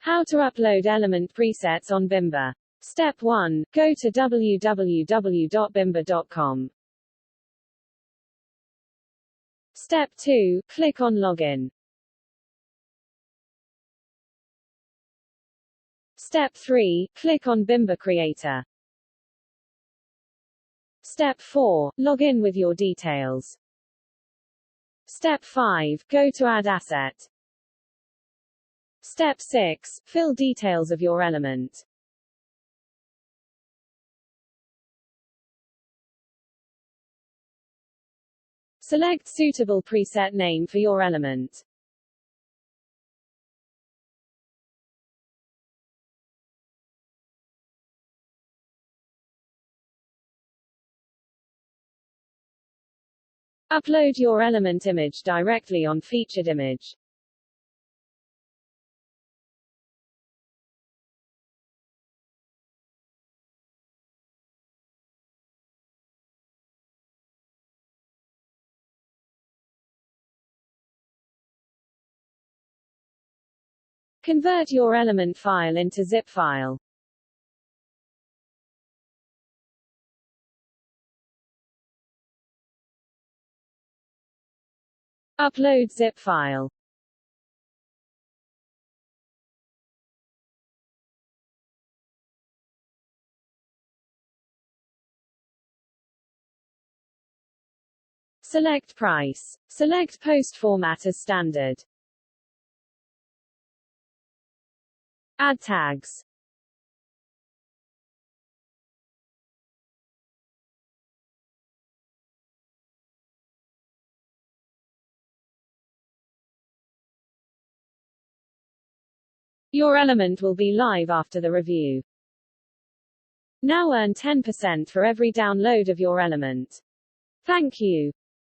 How to upload element presets on Bhimba. Step 1. Go to www.bhimba.com. Step 2. Click on Login. Step 3. Click on Bhimba Creator. Step 4. Log in with your details. Step 5. Go to Add Asset. Step 6. Fill details of your element. Select suitable preset name for your element. Upload your element image directly on Featured Image. Convert your element file into zip file. Upload zip file. Select price. Select post format as standard. Add tags. Your element will be live after the review. Now earn 10% for every download of your element. Thank you.